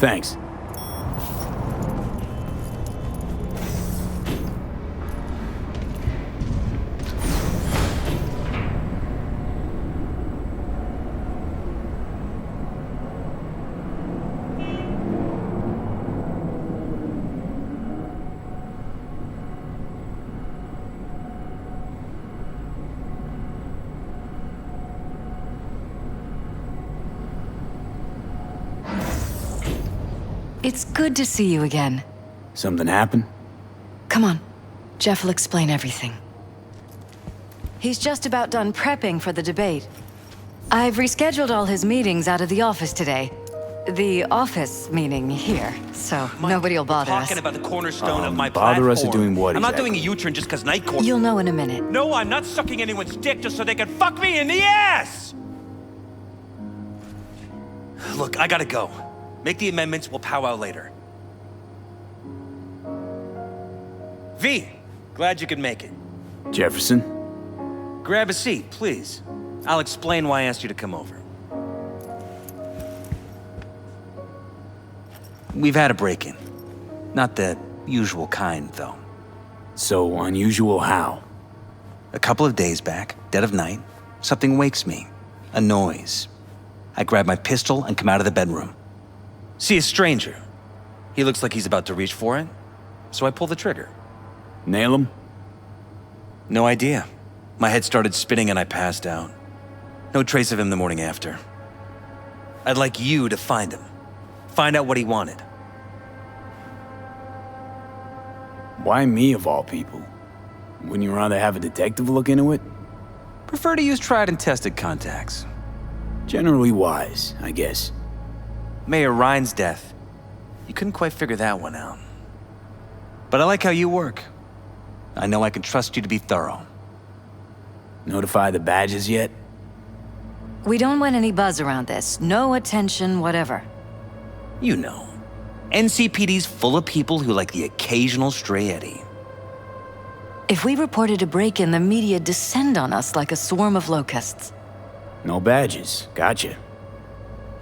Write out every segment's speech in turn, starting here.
Thanks. It's good to see you again. Something happened? Come on. Jeff will explain everything. He's just about done prepping for the debate. I've rescheduled all his meetings out of the office today. The office meaning here, so nobody will bother us. Talking about the cornerstone of my bother platform. us at doing what I'm not exactly? doing a U-turn just because Night Court. You'll know in a minute. No, I'm not sucking anyone's dick just so they can fuck me in the ass! Look, I gotta go. Make the amendments, we'll powwow later. V, glad you could make it. Jefferson? Grab a seat, please. I'll explain why I asked you to come over. We've had a break-in. Not the usual kind, though. So unusual how? A couple of days back, dead of night, something wakes me. A noise. I grab my pistol and come out of the bedroom. See a stranger. He looks like he's about to reach for it, so I pull the trigger. Nail him? No idea. My head started spinning and I passed out. No trace of him the morning after. I'd like you to find him. Find out what he wanted. Why me of all people? Wouldn't you rather have a detective look into it? Prefer to use tried and tested contacts. Generally wise, I guess. Mayor Ryan's death. You couldn't quite figure that one out. But I like how you work. I know I can trust you to be thorough. Notify the badges yet? We don't want any buzz around this. No attention, whatever. You know. NCPD's full of people who like the occasional stray eddy. If we reported a break-in, the media descend on us like a swarm of locusts. No badges. Gotcha.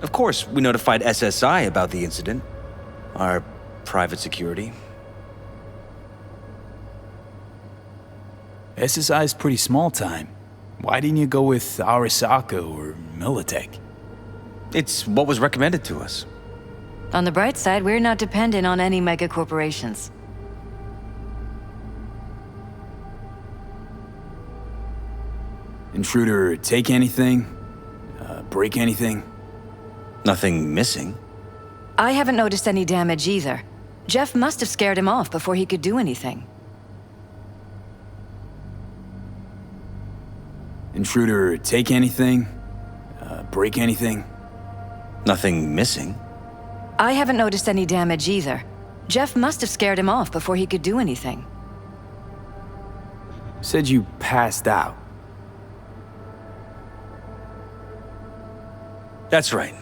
Of course, we notified SSI about the incident. Our private security. SSI's pretty small time. Why didn't you go with Arasaka or Militech? It's what was recommended to us. On the bright side, we're not dependent on any mega corporations. Intruder take anything? Break anything? Nothing missing. I haven't noticed any damage either. Jeff must have scared him off before he could do anything. Intruder take anything? Break anything? Nothing missing. I haven't noticed any damage either. Jeff must have scared him off before he could do anything. Said you passed out. That's right.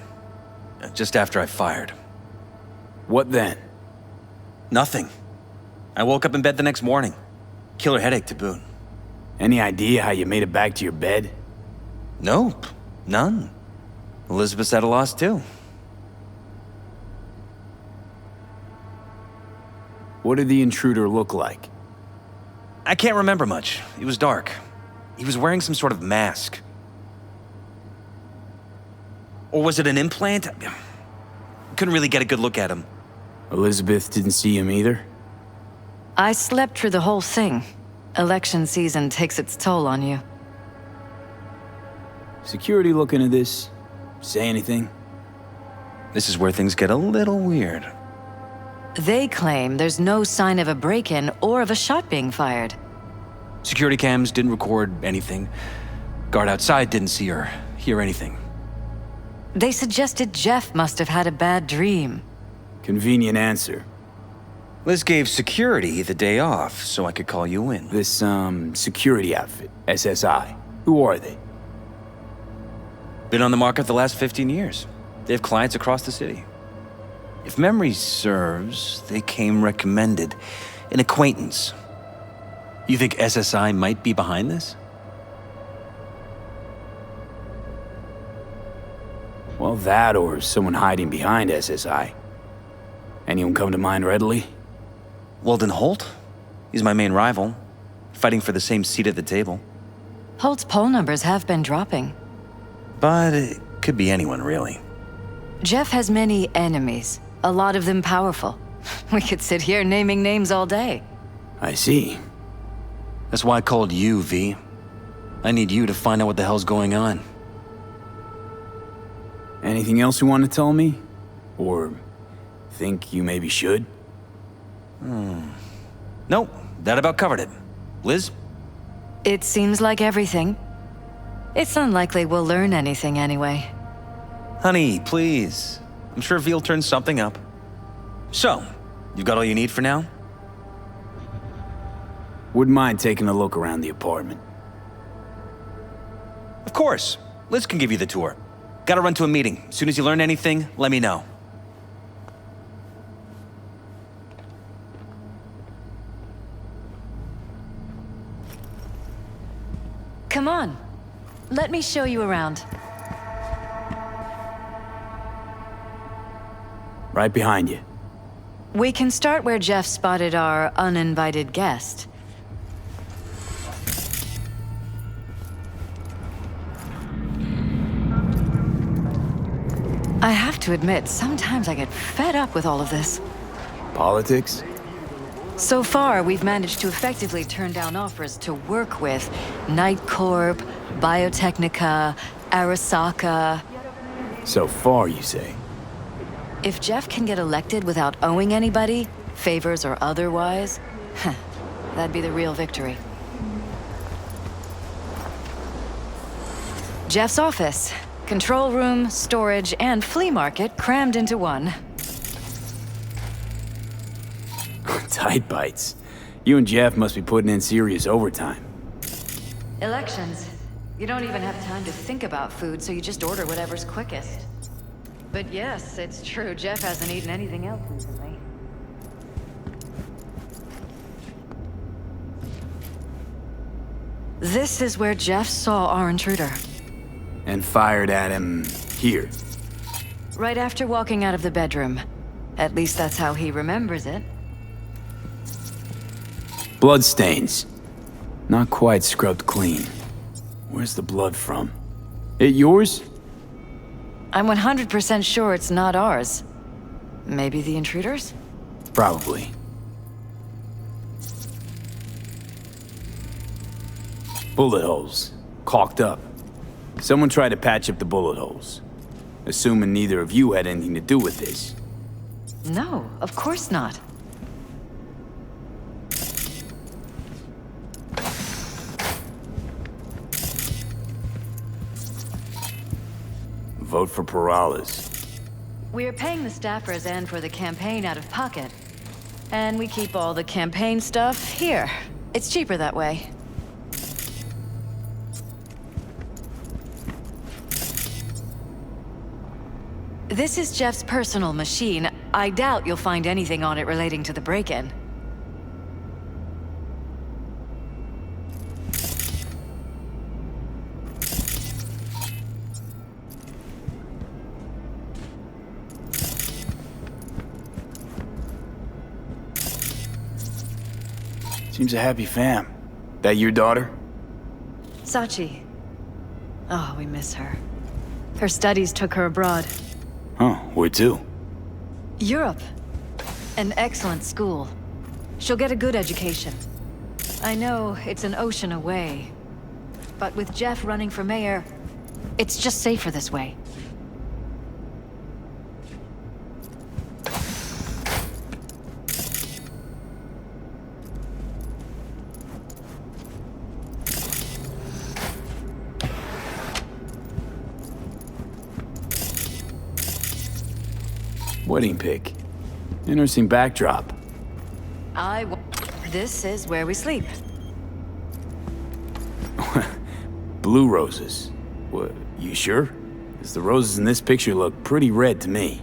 Just after I fired. What then? Nothing. I woke up in bed the next morning. Killer headache to boot. Any idea how you made it back to your bed? Nope. None. Elizabeth's at a loss too. What did the intruder look like? I can't remember much. It was dark. He was wearing some sort of mask. Or was it an implant? Couldn't really get a good look at him. Elizabeth didn't see him either? I slept through the whole thing. Election season takes its toll on you. Security looking at this? Say anything? This is where things get a little weird. They claim there's no sign of a break-in or of a shot being fired. Security cams didn't record anything. Guard outside didn't see or hear anything. They suggested Jeff must have had a bad dream. Convenient answer. Liz gave security the day off so I could call you in. This, security outfit, SSI. Who are they? Been on the market the last 15 years. They have clients across the city. If memory serves, they came recommended. An acquaintance. You think SSI might be behind this? Well, that or someone hiding behind SSI. Anyone come to mind readily? Weldon Holt? He's my main rival, fighting for the same seat at the table. Holt's poll numbers have been dropping. But it could be anyone, really. Jeff has many enemies, a lot of them powerful. We could sit here naming names all day. I see. That's why I called you, V. I need you to find out what the hell's going on. Anything else you want to tell me? Or think you maybe should? Nope, that about covered it. Liz? It seems like everything. It's unlikely we'll learn anything anyway. Honey, please. I'm sure V'll turn something up. So, you've got all you need for now? Wouldn't mind taking a look around the apartment. Of course. Liz can give you the tour. Gotta run to a meeting. As soon as you learn anything, let me know. Come on. Let me show you around. Right behind you. We can start where Jeff spotted our uninvited guest. I have to admit, sometimes I get fed up with all of this. Politics? So far, we've managed to effectively turn down offers to work with Night Corp, Biotechnica, Arasaka. So far, you say? If Jeff can get elected without owing anybody, favors or otherwise, that'd be the real victory. Jeff's office. Control room, storage, and flea market crammed into one. Tight bites. You and Jeff must be putting in serious overtime. Elections. You don't even have time to think about food, so you just order whatever's quickest. But yes, it's true, Jeff hasn't eaten anything else recently. This is where Jeff saw our intruder. And fired at him here. Right after walking out of the bedroom. At least that's how he remembers it. Bloodstains. Not quite scrubbed clean. Where's the blood from? It yours? I'm 100% sure it's not ours. Maybe the intruder's? Probably. Bullet holes. Caulked up. Someone tried to patch up the bullet holes. Assuming neither of you had anything to do with this. No, of course not. Vote for Peralez. We're paying the staffers and for the campaign out of pocket. And we keep all the campaign stuff here. It's cheaper that way. This is Jeff's personal machine. I doubt you'll find anything on it relating to the break-in. Seems a happy fam. That your daughter? Sachi. Oh, we miss her. Her studies took her abroad. Huh, where to? Europe. An excellent school. She'll get a good education. I know it's an ocean away, but with Jeff running for mayor, it's just safer this way. Wedding pic. Interesting backdrop. This is where we sleep. Blue roses. What, you sure? 'Cause the roses in this picture look pretty red to me.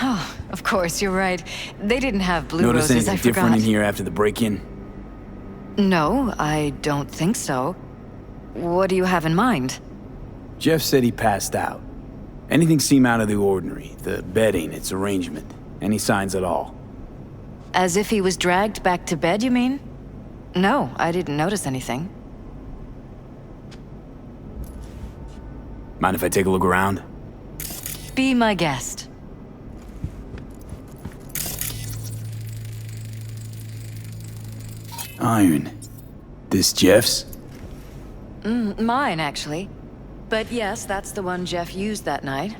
Oh, of course, you're right. They didn't have blue Notice roses, I anything forgot. different in here after the break-in? No, I don't think so. What do you have in mind? Jeff said he passed out. Anything seem out of the ordinary? The bedding, its arrangement? Any signs at all? As if he was dragged back to bed, you mean? No, I didn't notice anything. Mind if I take a look around? Be my guest. Iron. This Jeff's? Mine, actually. But yes, that's the one Jeff used that night.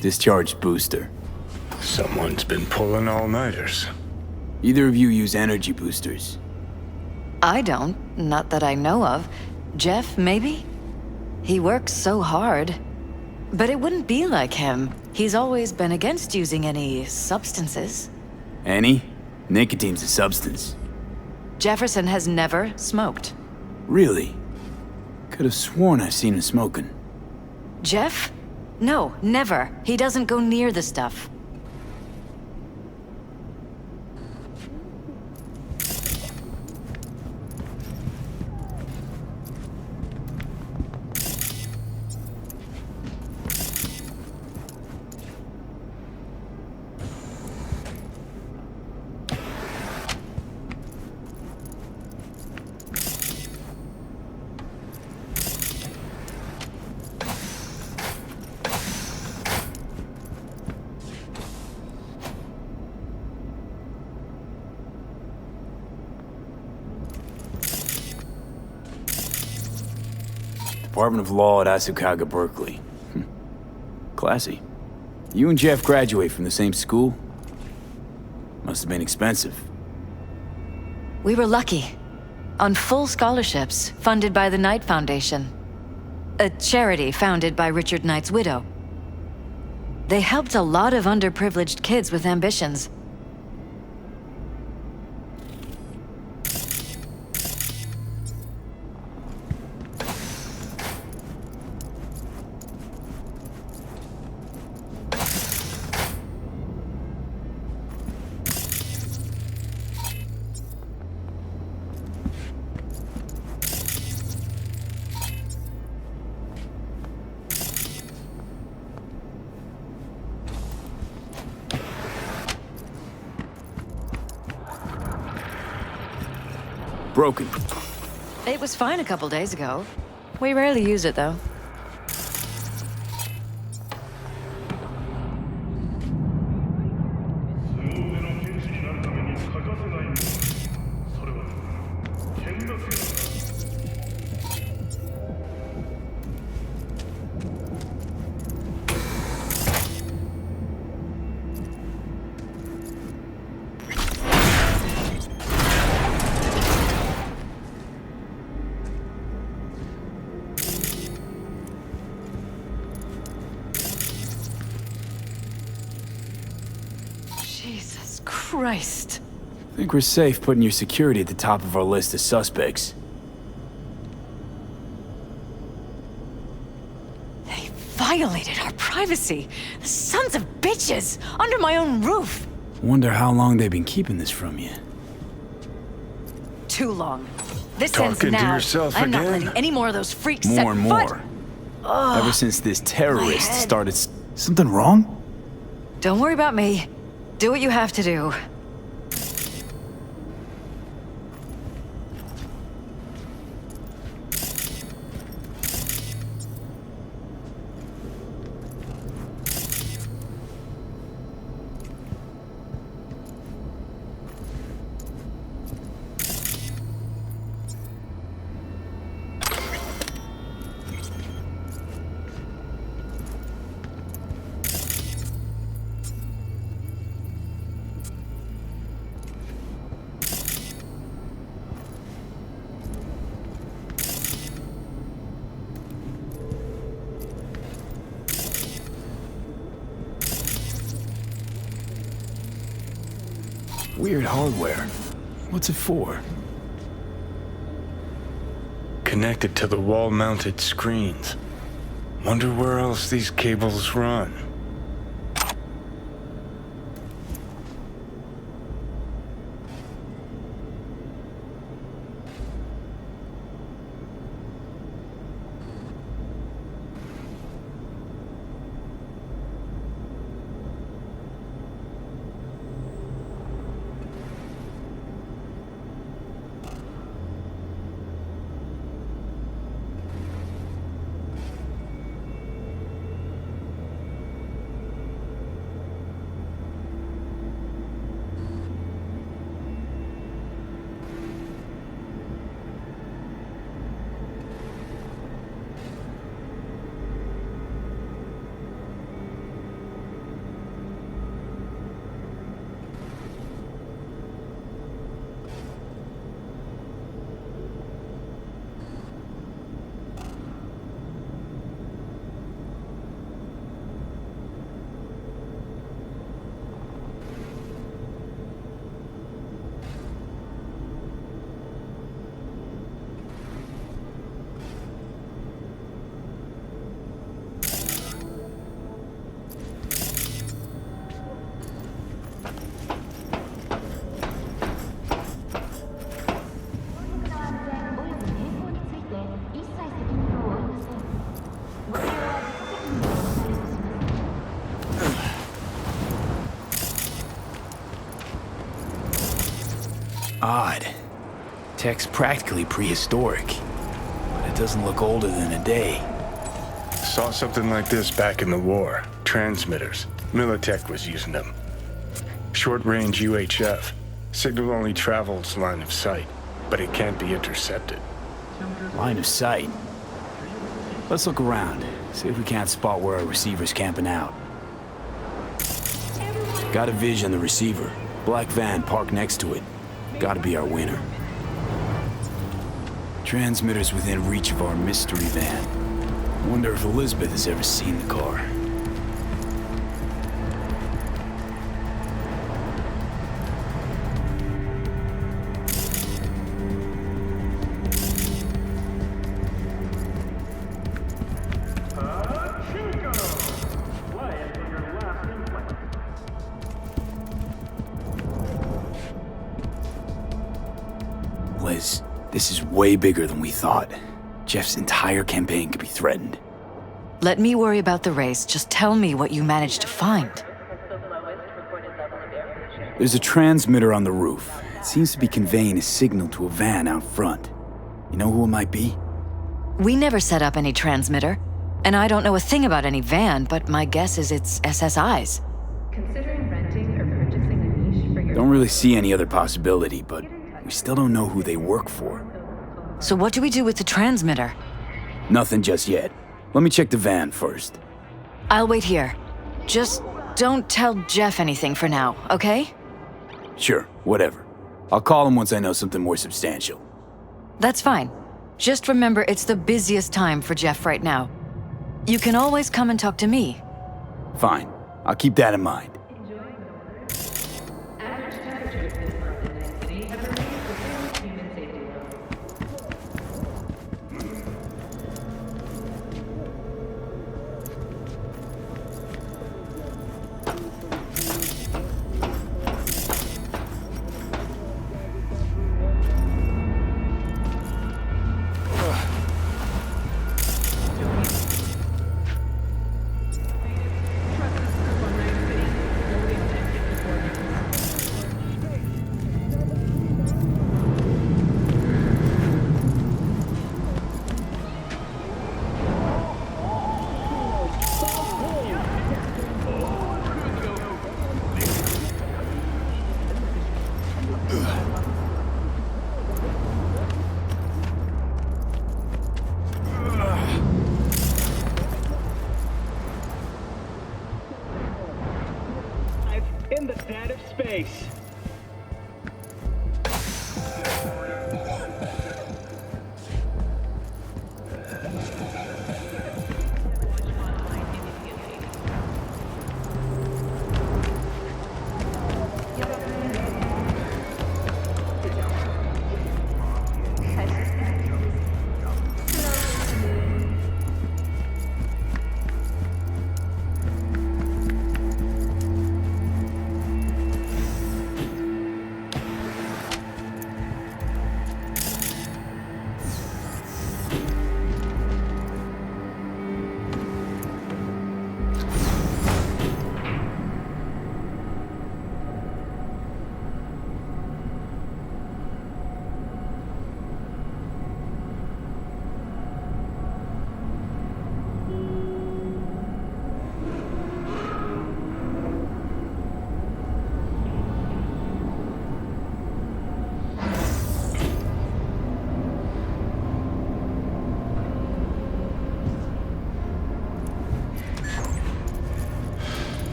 Discharged booster. Someone's been pulling all-nighters. Either of you use energy boosters? I don't. Not that I know of. Jeff, maybe? He works so hard. But it wouldn't be like him. He's always been against using any substances. Any? Nicotine's a substance. Jefferson has never smoked. Really? Could have sworn I've seen him smoking. Jeff? No, never. He doesn't go near the stuff. Department of Law at Arasaka, Berkeley. Classy. You and Jeff graduate from the same school? Must have been expensive. We were lucky. On full scholarships, funded by the Knight Foundation. A charity founded by Richard Knight's widow. They helped a lot of underprivileged kids with ambitions. Broken. It was fine a couple days ago. We rarely use it, though. Jesus Christ. Think we're safe putting your security at the top of our list of suspects. They violated our privacy. The sons of bitches! Under my own roof! Wonder how long they've been keeping this from you. Too long. This Talking ends to now. yourself I'm not again? letting any more of those freaks More set and foot. more. Ever since this terrorist head. started... Something wrong? Don't worry about me. Do what you have to do. Weird hardware. What's it for? Connected to the wall-mounted screens. Wonder where else these cables run. Odd. Tech's practically prehistoric, but it doesn't look older than a day. Saw something like this back in the war. Transmitters. Militech was using them. Short-range UHF. Signal only travels line of sight, but it can't be intercepted. Line of sight. Let's look around, see if we can't spot where our receiver's camping out. Got a vision of the receiver. Black van parked next to it. Gotta be our winner. Transmitter's within reach of our mystery van. Wonder if Elizabeth has ever seen the car. Liz, this is way bigger than we thought. Jeff's entire campaign could be threatened. Let me worry about the race. Just tell me what you managed to find. There's a transmitter on the roof. It seems to be conveying a signal to a van out front. You know who it might be? We never set up any transmitter, and I don't know a thing about any van, but my guess is it's SSI's. Considering renting or purchasing a niche for your... Don't really see any other possibility, but we still don't know who they work for. So what do we do with the transmitter? Nothing just yet. Let me check the van first. I'll wait here. Just don't tell Jeff anything for now, okay? Sure, whatever. I'll call him once I know something more substantial. That's fine. Just remember it's the busiest time for Jeff right now. You can always come and talk to me. Fine. I'll keep that in mind. Average temperatures this month in this city have remained within human safety levels.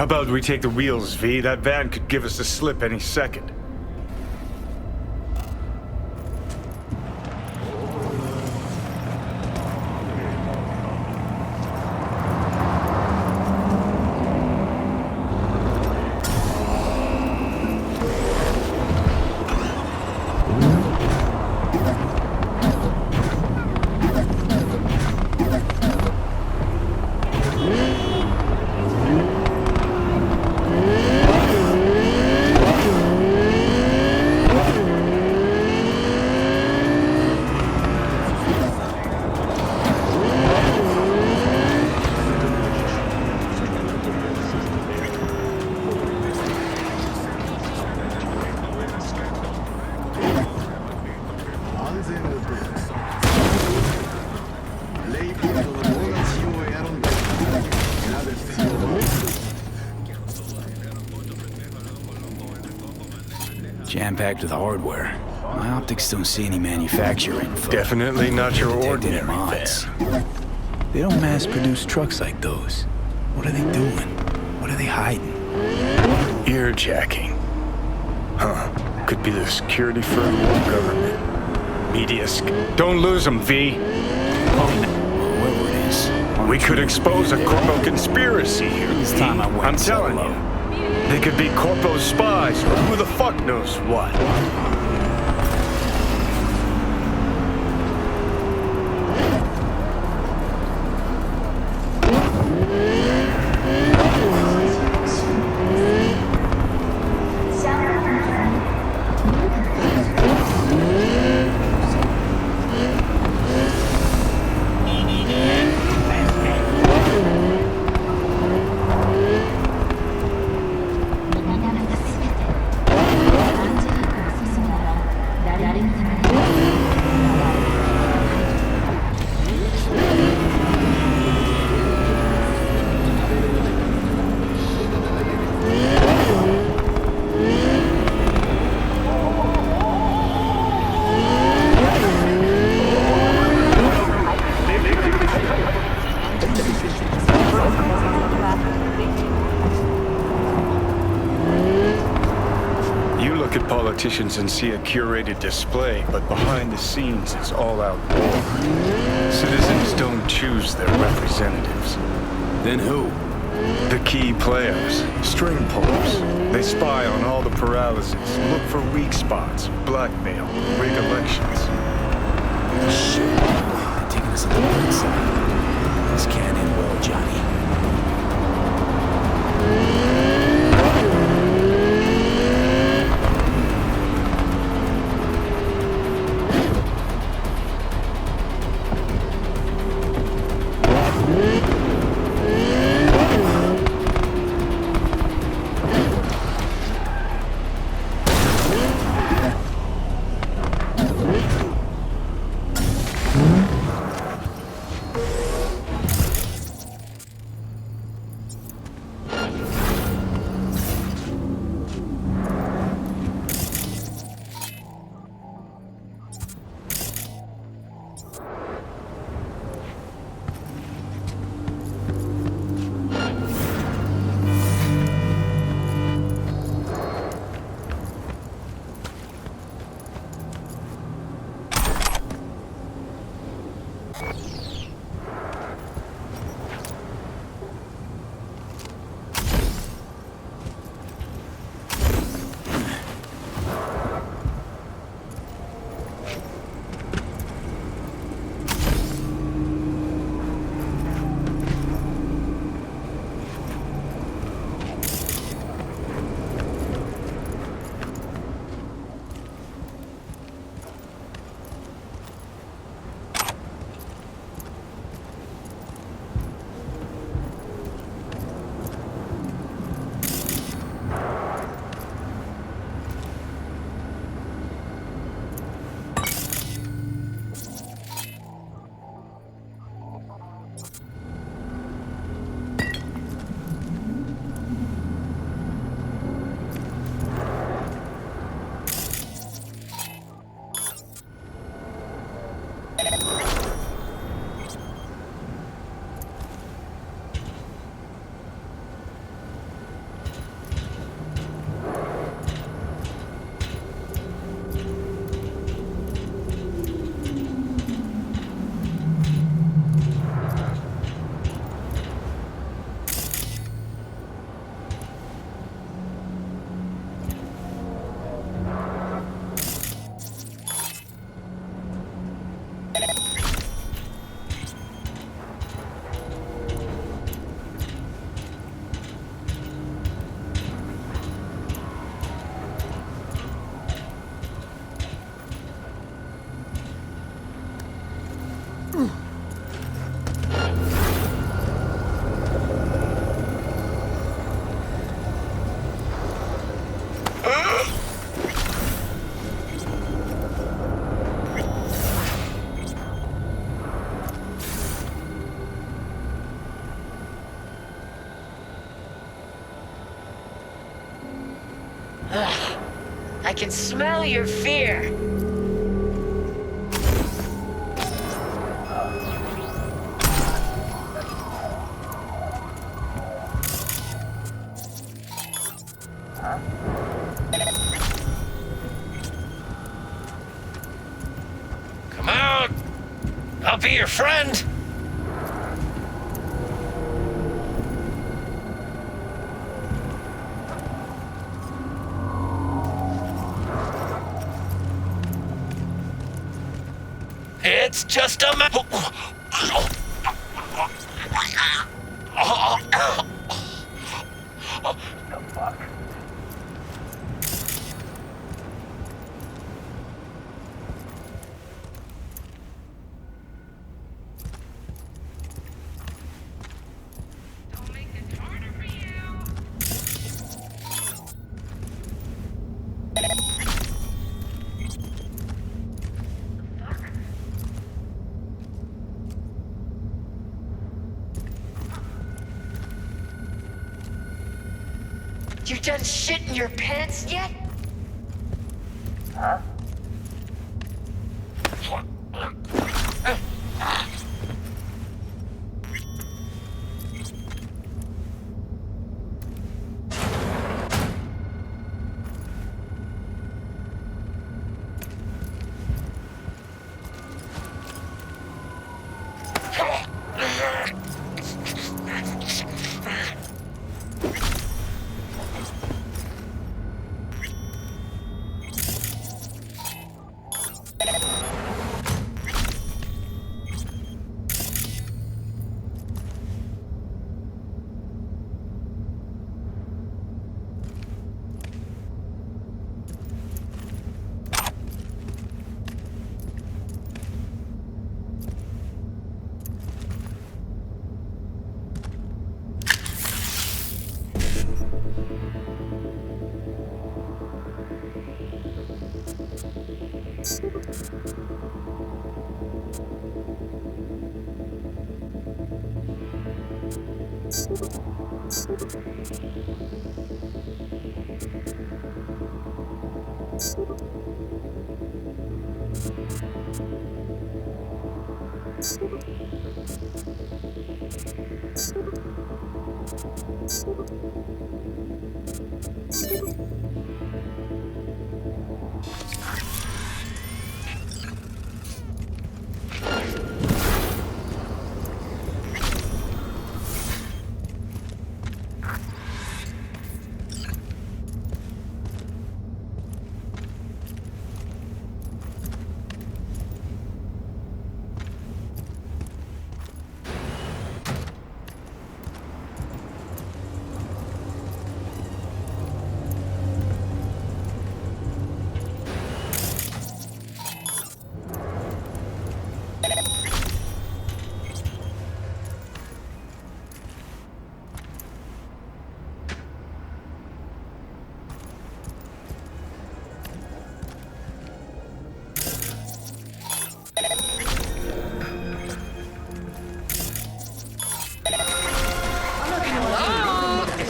How about we take the wheels, V? That van could give us the slip any second. Jam-packed with hardware. My optics don't see any manufacturing for Definitely not your detecting ordinary mods. van. They don't mass-produce trucks like those. What are they doing? What are they hiding? Earjacking. Huh. Could be the security firm or government. Media Don't lose them, V. Whoever it is. We could expose a CORPO conspiracy here. This time I went I'm telling solo. you. They could be CORPO spies, or who the fuck knows what. Politicians and see a curated display, but behind the scenes it's all-out war. Citizens don't choose their representatives. Then who? The key players, string pullers. They spy on all the Peralezes, look for weak spots, blackmail, rig elections. Shit. They're taking us on the right side. This can't end well, Johnny. I can smell your fear. Come out! I'll be your friend! It's just a You done shitting your pants yet?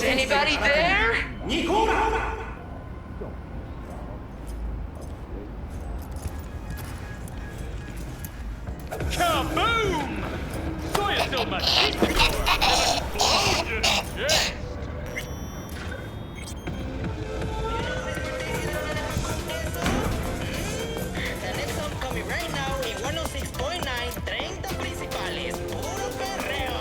Is anybody there? Kaboom! Soy still magnifico! Explosion! Yes! The next song coming right now in 106.9, 30 principales, puro perreo.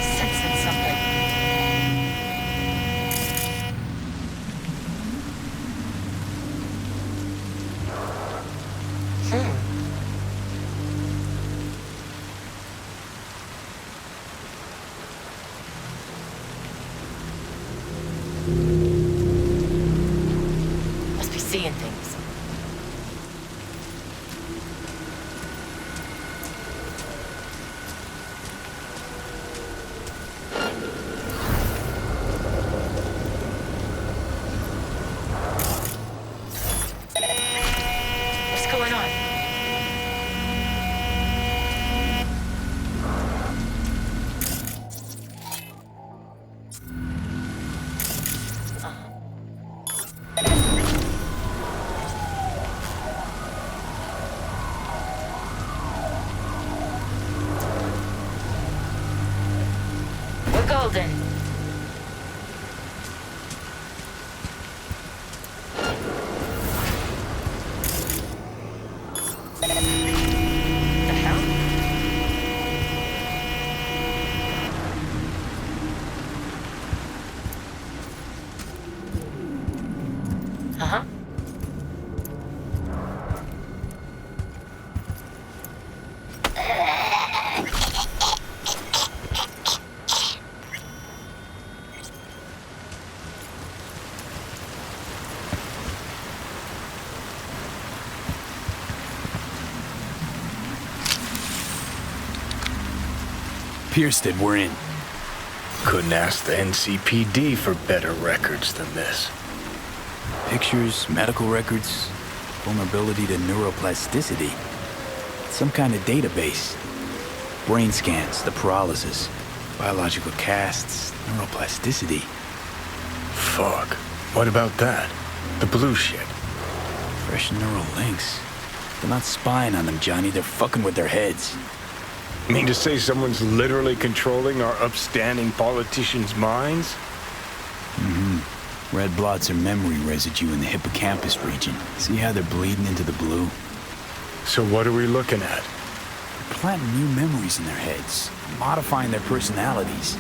Sensing something. Must be seeing things. What's going on? We're golden. The hell? Uh-huh. Pierced it, we're in. Couldn't ask the NCPD for better records than this. Pictures, medical records, vulnerability to neuroplasticity. Some kind of database. Brain scans, the paralysis, biological casts, neuroplasticity. Fuck. What about that? The blue shit. Fresh neural links. They're not spying on them, Johnny. They're fucking with their heads. Mean to say someone's literally controlling our upstanding politicians' minds? Red blots are memory residue in the hippocampus region. See how they're bleeding into the blue? So what are we looking at? They're planting new memories in their heads, modifying their personalities.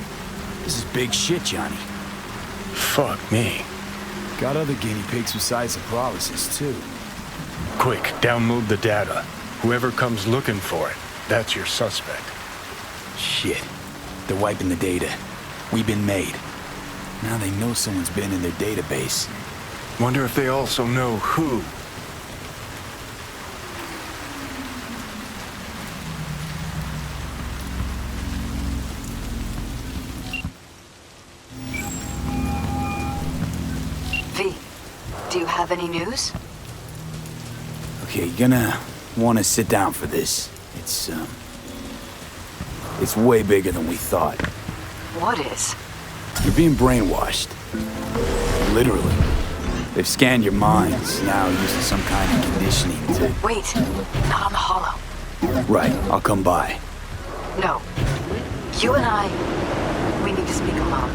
This is big shit, Johnny. Fuck me. Got other guinea pigs besides the paralysis, too. Quick, download the data. Whoever comes looking for it, that's your suspect. Shit. They're wiping the data. We've been made. Now they know someone's been in their database. Wonder if they also know who. V, do you have any news? Okay, you're gonna want to sit down for this. It's way bigger than we thought. What is? You're being brainwashed. Literally. They've scanned your minds, now using some kind of conditioning to... Wait, not on the hollow. Right, I'll come by. No. You and I, we need to speak alone.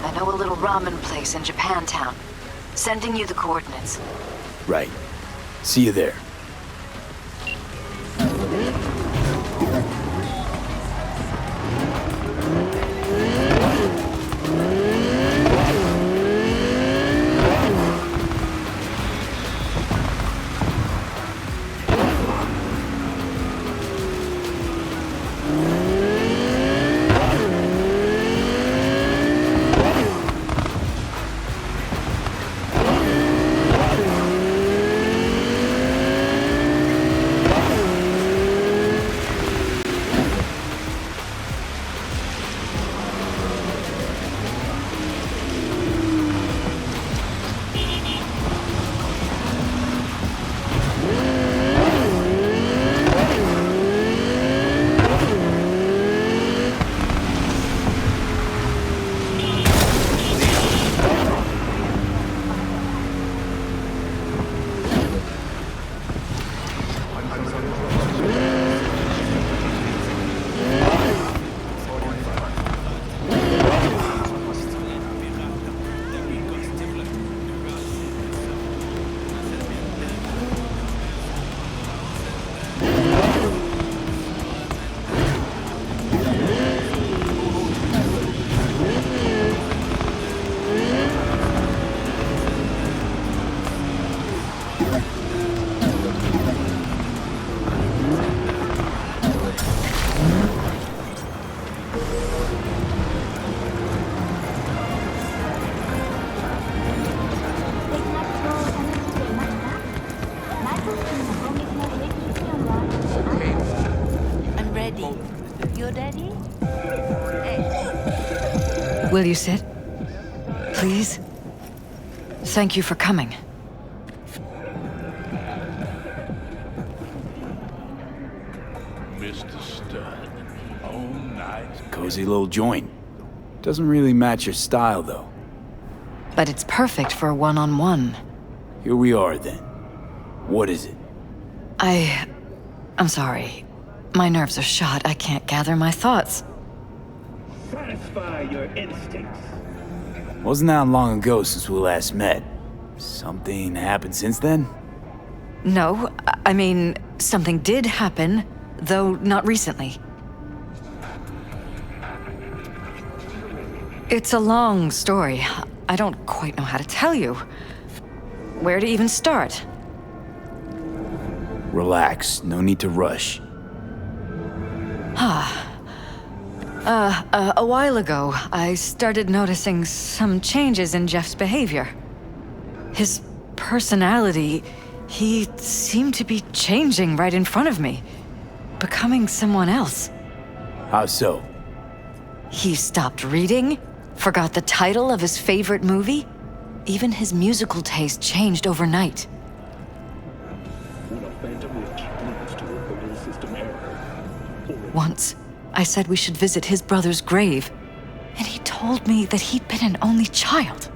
I know a little ramen place in Japantown. Sending you the coordinates. Right. See you there. Will you sit? Please? Thank you for coming. Mr. Stud. Oh, nice. Cozy little joint. Doesn't really match your style, though. But it's perfect for a one-on-one. Here we are, then. What is it? I'm sorry. My nerves are shot. I can't gather my thoughts. Satisfy your instincts. Wasn't that long ago since we last met. Something happened since then? No, I mean, something did happen, though not recently. It's a long story. I don't quite know how to tell you. Where to even start? Relax. No need to rush. A while ago, I started noticing some changes in Jeff's behavior. His personality, he seemed to be changing right in front of me, becoming someone else. How so? He stopped reading, forgot the title of his favorite movie. Even his musical taste changed overnight. When a phantom witch leads to a portal system error. Once, I said we should visit his brother's grave, and he told me that he'd been an only child.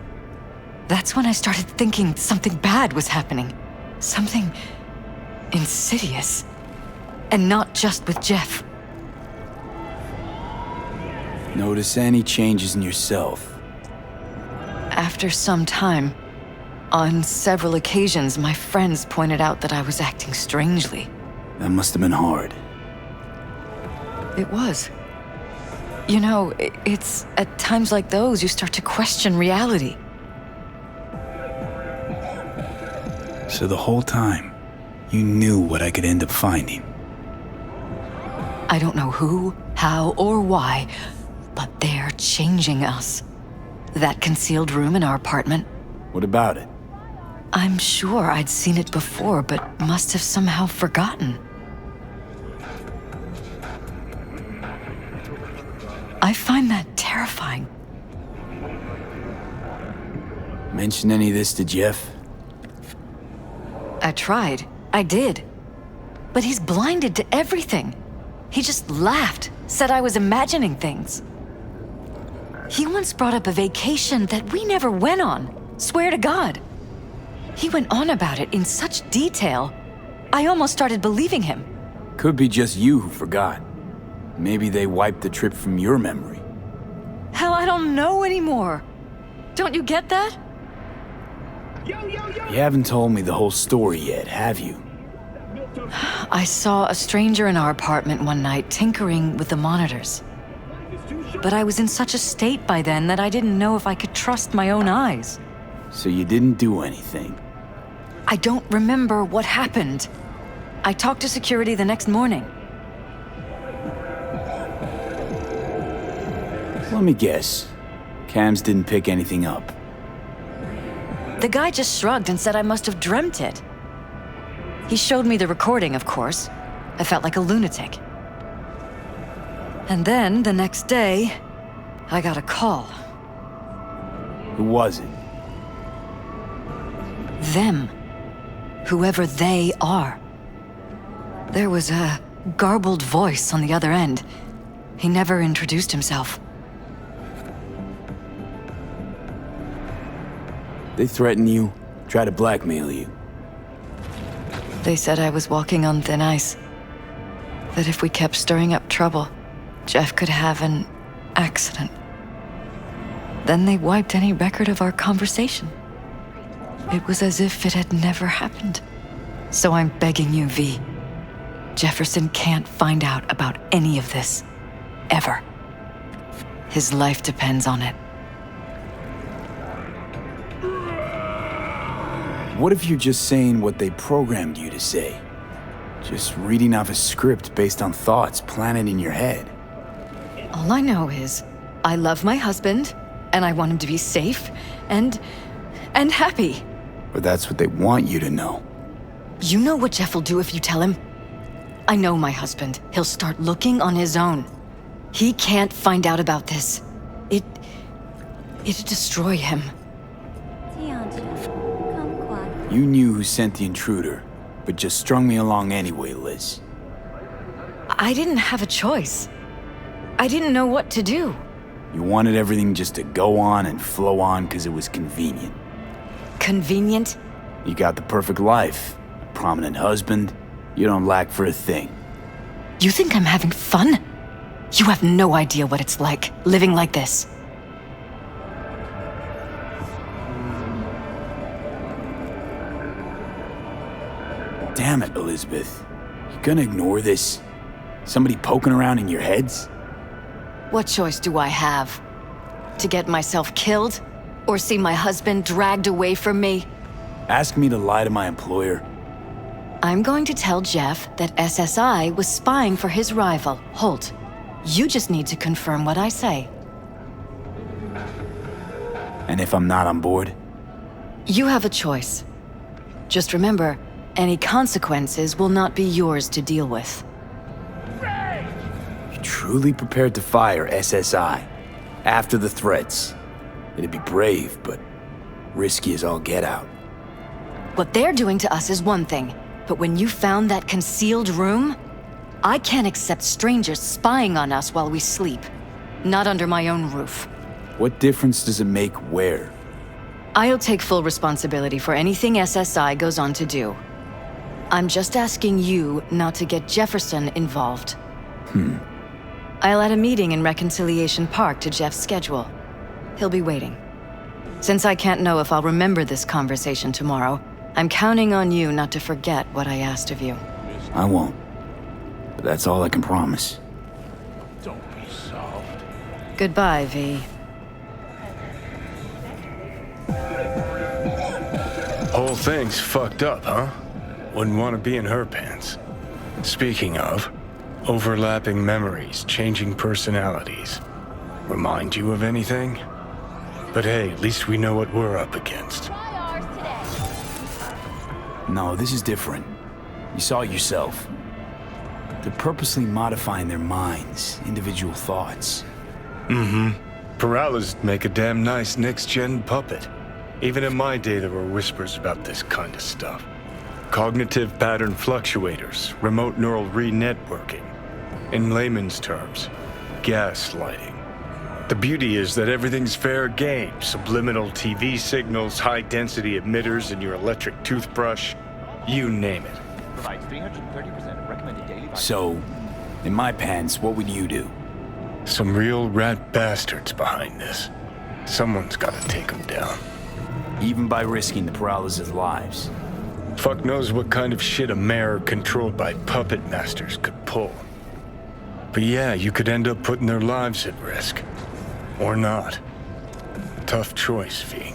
That's when I started thinking something bad was happening. Something insidious. And not just with Jeff. Notice any changes in yourself? After some time, on several occasions, my friends pointed out that I was acting strangely. That must have been hard. It was. You know, it's at times like those you start to question reality. So the whole time, you knew what I could end up finding. I don't know who, how, or why, but they're changing us. That concealed room in our apartment, What about it? I'm sure I'd seen it before, but must have somehow forgotten. I find that terrifying. Mention any of this to Jeff? I tried. I did. But he's blinded to everything. He just laughed, said I was imagining things. He once brought up a vacation that we never went on. Swear to God. He went on about it in such detail, I almost started believing him. Could be just you who forgot. Maybe they wiped the trip from your memory. Hell, I don't know anymore. Don't you get that? You haven't told me the whole story yet, have you? I saw a stranger in our apartment one night tinkering with the monitors. But I was in such a state by then that I didn't know if I could trust my own eyes. So you didn't do anything? I don't remember what happened. I talked to security the next morning. Let me guess. Cams didn't pick anything up. The guy just shrugged and said I must have dreamt it. He showed me the recording, of course. I felt like a lunatic. And then, the next day, I got a call. Who was it? Them. Whoever they are. There was a garbled voice on the other end. He never introduced himself. They threaten you, try to blackmail you. They said I was walking on thin ice. That if we kept stirring up trouble, Jeff could have an accident. Then they wiped any record of our conversation. It was as if it had never happened. So I'm begging you, V. Jefferson can't find out about any of this. Ever. His life depends on it. What if you're just saying what they programmed you to say? Just reading off a script based on thoughts planted in your head. All I know is, I love my husband, and I want him to be safe, and happy. Or that's what they want you to know. You know what Jeff will do if you tell him? I know my husband. He'll start looking on his own. He can't find out about this. It'd destroy him. You knew who sent the intruder, but just strung me along anyway, Liz. I didn't have a choice. I didn't know what to do. You wanted everything just to go on and flow on because it was convenient. Convenient? You got the perfect life, a prominent husband. You don't lack for a thing. You think I'm having fun? You have no idea what it's like, living like this. Damn it, Elizabeth. You gonna ignore this? Somebody poking around in your heads? What choice do I have? To get myself killed? Or see my husband dragged away from me? Ask me to lie to my employer? I'm going to tell Jeff that SSI was spying for his rival, Holt. You just need to confirm what I say. And if I'm not on board? You have a choice. Just remember, any consequences will not be yours to deal with. You truly prepared to fire SSI? After the threats? It'd be brave, but risky as all get out. What they're doing to us is one thing, but when you found that concealed room, I can't accept strangers spying on us while we sleep. Not under my own roof. What difference does it make where? I'll take full responsibility for anything SSI goes on to do. I'm just asking you not to get Jefferson involved. I'll add a meeting in Reconciliation Park to Jeff's schedule. He'll be waiting. Since I can't know if I'll remember this conversation tomorrow, I'm counting on you not to forget what I asked of you. I won't. But that's all I can promise. Don't be soft. Goodbye, V. Whole thing's fucked up, huh? Wouldn't want to be in her pants. Speaking of, overlapping memories, changing personalities. Remind you of anything? But hey, at least we know what we're up against. No, this is different. You saw it yourself. They're purposely modifying their minds, individual thoughts. Peralez make a damn nice next-gen puppet. Even in my day, there were whispers about this kind of stuff. Cognitive pattern fluctuators, remote neural re-networking. In layman's terms, gaslighting. The beauty is that everything's fair game. Subliminal TV signals, high-density emitters in your electric toothbrush. You name it. Provides 330% of recommended daily. So, in my pants, what would you do? Some real rat bastards behind this. Someone's gotta take them down. Even by risking the Peralez's lives. Fuck knows what kind of shit a mayor controlled by puppet masters could pull. But yeah, you could end up putting their lives at risk. Or not. Tough choice, V.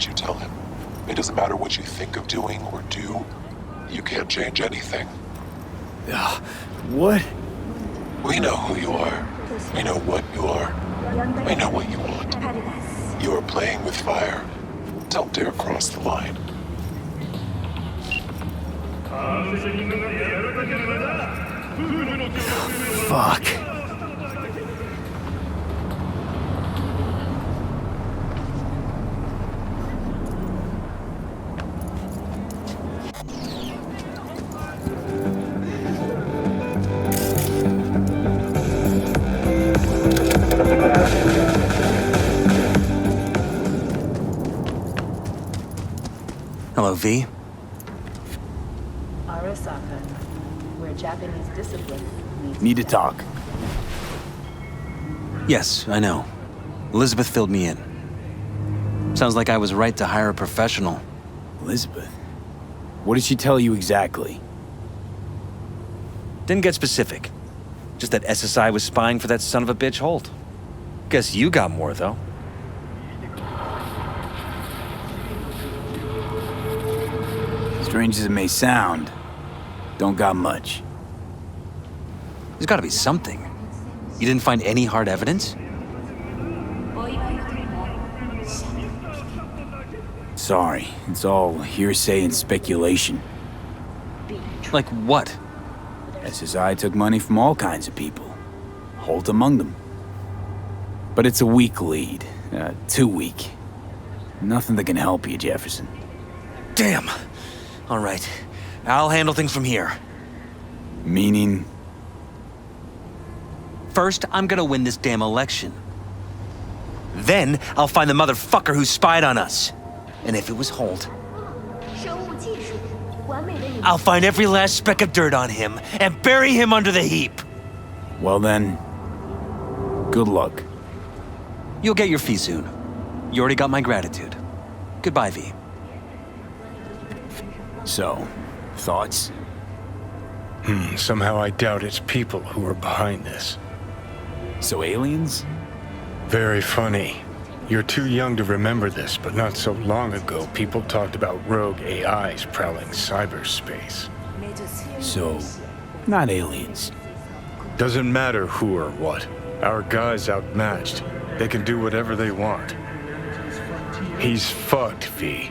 what you tell him. It doesn't matter what you think of doing or do. You can't change anything. What? We know who you are. We know what you are. We know what you want. You are playing with fire. Don't dare cross the line. Fuck. Hello, V. Arasaka, where Japanese discipline meets Need to talk. Yes, I know. Elizabeth filled me in. Sounds like I was right to hire a professional. Elizabeth? What did she tell you exactly? Didn't get specific. Just that SSI was spying for that son of a bitch Holt. Guess you got more, though. Strange as it may sound, don't got much. There's gotta be something. You didn't find any hard evidence? Sorry, it's all hearsay and speculation. Like what? SSI took money from all kinds of people, Holt among them. But it's a weak lead, too weak. Nothing that can help you, Jefferson. Damn. All right. I'll handle things from here. Meaning? First, I'm gonna win this damn election. Then, I'll find the motherfucker who spied on us. And if it was Holt, I'll find every last speck of dirt on him and bury him under the heap. Well then, good luck. You'll get your fee soon. You already got my gratitude. Goodbye, V. So, thoughts? Somehow I doubt it's people who are behind this. So aliens? Very funny. You're too young to remember this, but not so long ago, people talked about rogue AIs prowling cyberspace. So, not aliens. Doesn't matter who or what. Our guy's outmatched. They can do whatever they want. He's fucked, V.